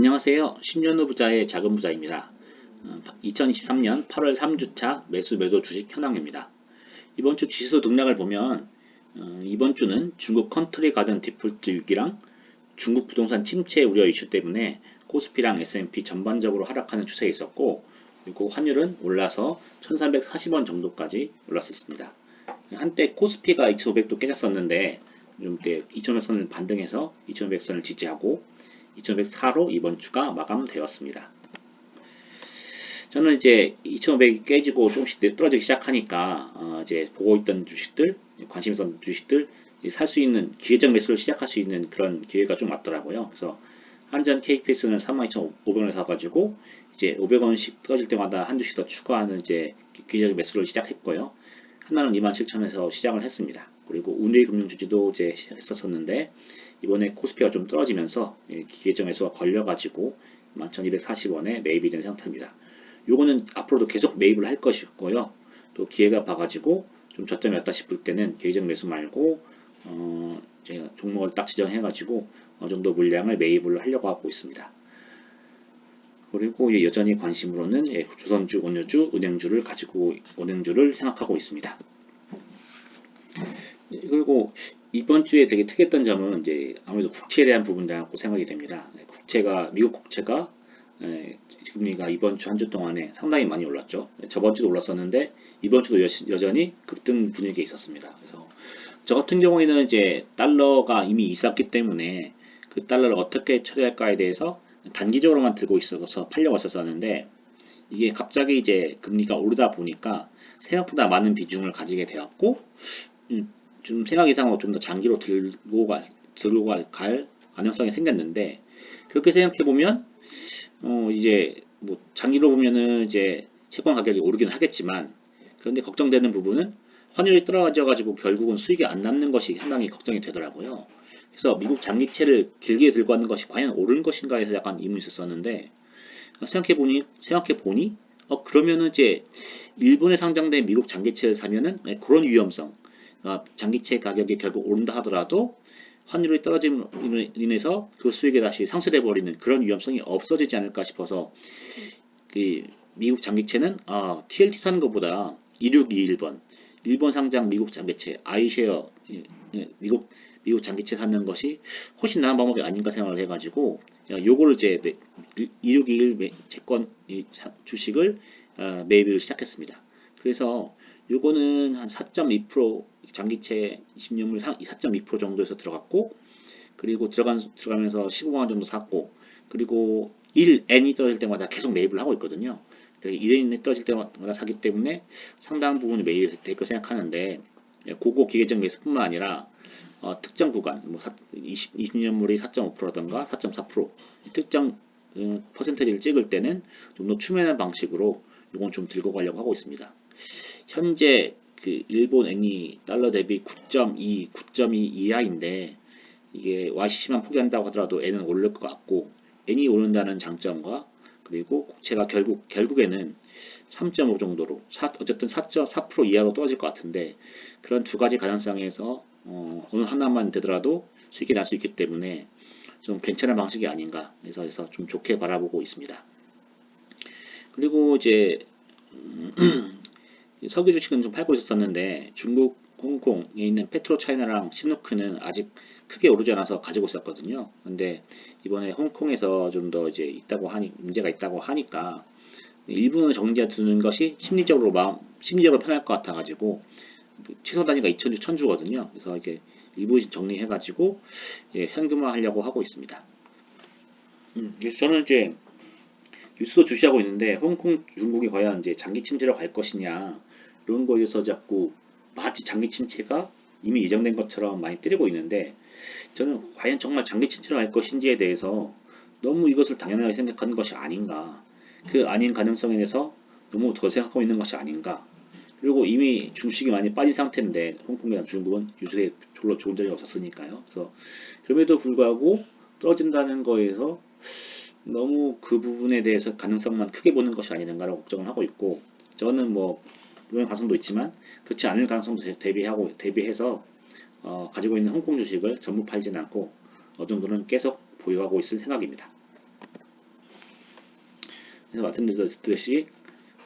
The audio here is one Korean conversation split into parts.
안녕하세요. 신현우 부자의 작은 부자입니다. 2023년 8월 3주차 매도 주식 현황입니다. 이번 주 지수 등락을 보면 이번 주는 중국 컨트리 가든 디폴트 위기랑 중국 부동산 침체 우려 이슈 때문에 코스피랑 S&P 전반적으로 하락하는 추세에 있었고, 그리고 환율은 올라서 1340원 정도까지 올랐었습니다. 한때 코스피가 2500도 깨졌었는데 이때 2500선을 반등해서 2500선을 지지하고 2504로 이번 주가 마감되었습니다. 저는 이제 2500이 깨지고 조금씩 떨어지기 시작하니까 이제 보고 있던 주식들, 관심 있었던 주식들 살 수 있는 기회적 매수를 시작할 수 있는 그런 기회가 좀 왔더라고요. 그래서 한전 KPS는 32,500원에 사가지고 이제 500원씩 떨어질 때마다 한 주씩 더 추가하는 이제 기회적 매수를 시작했고요. 하나는 27,000원에서 시작을 했습니다. 그리고 운해금융주지도 이제 했었었는데 이번에 코스피가 좀 떨어지면서 기계적 매수가 걸려가지고 11,240원에 매입이 된 상태입니다. 요거는 앞으로도 계속 매입을 할 것이고요. 또 기회가 봐가지고 좀 저점이 왔다 싶을 때는 기계적 매수 말고 제가 종목을 딱 지정해가지고 어느 정도 물량을 매입을 하려고 하고 있습니다. 그리고 여전히 관심으로는 조선주, 원유주, 은행주를 생각하고 있습니다. 그리고 이번 주에 되게 특이했던 점은 이제 아무래도 국채에 대한 부분이라고 생각이 됩니다. 미국 국채가 금리가 이번 주 한 주 동안에 상당히 많이 올랐죠. 저번 주도 올랐었는데 이번 주도 여전히 급등 분위기에 있었습니다. 그래서 저 같은 경우에는 이제 달러가 이미 있었기 때문에 그 달러를 어떻게 처리할까에 대해서 단기적으로만 들고 있어서 팔려고 했었는데 이게 갑자기 이제 금리가 오르다 보니까 생각보다 많은 비중을 가지게 되었고 좀 생각 이상으로 좀 더 장기로 들고 갈 가능성이 생겼는데 그렇게 생각해 보면 이제 뭐 장기로 보면은 이제 채권 가격이 오르긴 하겠지만 그런데 걱정되는 부분은 환율이 떨어져 가지고 결국은 수익이 안 남는 것이 상당히 걱정이 되더라고요. 그래서 미국 장기채를 길게 들고 가는 것이 과연 옳은 것인가 해서 약간 의문이 있었었는데 생각해 보니 그러면은 이제 일본에 상장된 미국 장기채를 사면은 그런 위험성 장기채 가격이 결국 오른다 하더라도 환율이 떨어짐으로 인해서 그 수익이 다시 상쇄돼 버리는 그런 위험성이 없어지지 않을까 싶어서 그 미국 장기채는 TLT 사는 것보다 2621번 일본 상장 미국 장기채 아이쉐어 미국 장기채 사는 것이 훨씬 나은 방법이 아닌가 생각을 해가지고 요거를 이제 2621 채권 주식을 매입을 시작했습니다. 그래서 요거는 한 4.2% 장기채 20년물 4.2% 정도에서 들어갔고 그리고 들어가면서 15만원 정도 샀고 그리고 1N이 떨어질 때마다 계속 매입을 하고 있거든요. 1N이 떨어질 때마다 사기 때문에 상당 부분이 매입이 될 거 생각하는데 그거 기계적 매수뿐만 아니라 특정 구간 20년물이 4.5%라든가 4.4% 특정 퍼센테이지를 찍을 때는 좀 더 추면한 방식으로 이건 좀 들고 가려고 하고 있습니다. 현재 그 일본 엔이 달러 대비 9.2, 9.2 이하인데 이게 YCC만 포기한다고 하더라도 N은 오를 것 같고 N이 오른다는 장점과 그리고 국채가 결국에는 3.5 정도로 어쨌든 4.4% 이하로 떨어질 것 같은데 그런 두 가지 가능성에서 어느 하나만 되더라도 수익이 날 수 있기 때문에 좀 괜찮은 방식이 아닌가 해서 좀 좋게 바라보고 있습니다. 그리고 이제 석유 주식은 좀 팔고 있었는데 중국 홍콩에 있는 페트로차이나랑 시누크는 아직 크게 오르지 않아서 가지고 있었거든요. 근데 이번에 홍콩에서 좀 더 이제 문제가 있다고 하니까 일부는 정리해 두는 것이 심리적으로 편할 것 같아가지고 최소 단위가 2,000주, 1,000주거든요. 그래서 이게 일부 정리해가지고 현금화 하려고 하고 있습니다. 그래서 저는 이제 뉴스도 주시하고 있는데 홍콩, 중국이 과연 이제 장기 침체로 갈 것이냐 이런 거에서 자꾸 마치 장기 침체가 이미 예정된 것처럼 많이 때리고 있는데 저는 과연 정말 장기 침체로 갈 것인지에 대해서 너무 이것을 당연하게 생각하는 것이 아닌가 그 아닌 가능성에 대해서 너무 더 생각하고 있는 것이 아닌가 그리고 이미 주식이 많이 빠진 상태인데 홍콩이나 중국은 요새 별로 좋은 적이 없었으니까요. 그래서 그럼에도 불구하고 떨어진다는 거에서 너무 그 부분에 대해서 가능성만 크게 보는 것이 아닌가라고 걱정을 하고 있고 저는 뭐 그런 가능성도 있지만 그렇지 않을 가능성도 대비해서 가지고 있는 홍콩 주식을 전부 팔지는 않고 어느 정도는 계속 보유하고 있을 생각입니다. 그래서 말씀드렸듯이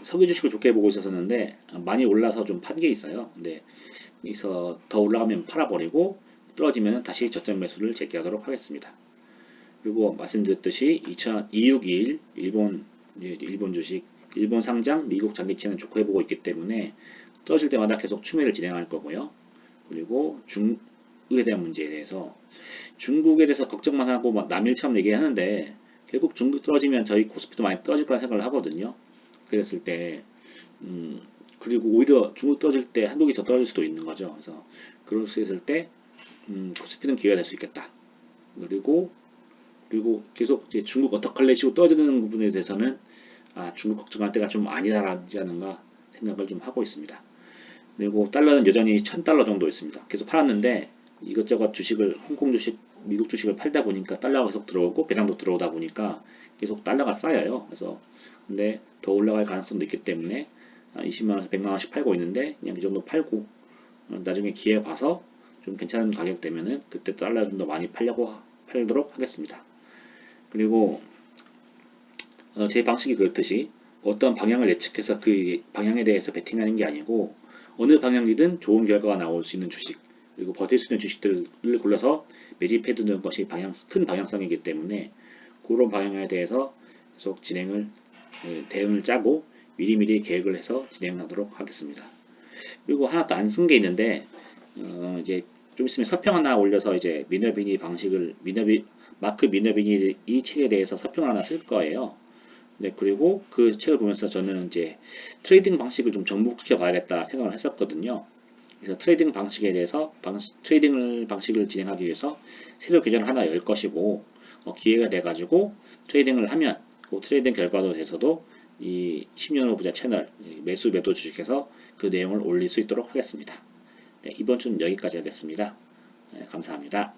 석유 주식을 좋게 보고 있었는데 많이 올라서 좀 판 게 있어요. 근데 여기서 더 올라가면 팔아버리고 떨어지면 다시 저점 매수를 재개하도록 하겠습니다. 그리고 말씀드렸듯이 2621 일본 주식, 일본 상장, 미국 장기채는 좋게 보고 있기 때문에 떨어질 때마다 계속 추매를 진행할 거고요. 그리고 중국에 대한 문제에 대해서 중국에 대해서 걱정만 하고 막 남일처럼 얘기하는데 결국 중국 떨어지면 저희 코스피도 많이 떨어질 거라 생각을 하거든요. 그랬을 때 음, 그리고 오히려 중국 떨어질 때 한국이 더 떨어질 수도 있는 거죠. 그래서 그럴 수 있을 때 코스피는 기회가 될 수 있겠다. 그리고 계속 이제 중국 어떡할래 시고 떨어지는 부분에 대해서는 중국 걱정할 때가 좀 아니다라지 않은가 생각을 좀 하고 있습니다. 그리고 달러는 여전히 1000달러 정도 있습니다. 계속 팔았는데 이것저것 주식을 홍콩 주식, 미국 주식을 팔다 보니까 달러가 계속 들어오고 배당도 들어오다 보니까 계속 달러가 쌓여요. 그래서 근데 더 올라갈 가능성도 있기 때문에 20만 원에서 100만 원씩 팔고 있는데 그냥 이 정도 팔고 나중에 기회 봐서 좀 괜찮은 가격 되면은 그때 달러 좀 더 많이 팔도록 하겠습니다. 그리고 제 방식이 그렇듯이 어떤 방향을 예측해서 그 방향에 대해서 베팅하는 게 아니고 어느 방향이든 좋은 결과가 나올 수 있는 주식 그리고 버틸 수 있는 주식들을 골라서 매집해 두는 것이 큰 방향성이기 때문에 그런 방향에 대해서 계속 대응을 짜고 미리미리 계획을 해서 진행하도록 하겠습니다. 그리고 하나 또 안 쓴 게 있는데 이제 좀 있으면 서평 하나 올려서 이제 마크 미너비니 이 책에 대해서 서평을 하나 쓸 거예요. 네, 그리고 그 책을 보면서 저는 이제 트레이딩 방식을 좀 접목시켜 봐야겠다 생각을 했었거든요. 그래서 트레이딩 방식을 진행하기 위해서 새로 계정을 하나 열 것이고, 기회가 돼가지고 트레이딩을 하면, 그 트레이딩 결과도 돼서도 이 10년 후 부자 채널, 매수 매도 주식에서 그 내용을 올릴 수 있도록 하겠습니다. 네, 이번 주는 여기까지 하겠습니다. 네, 감사합니다.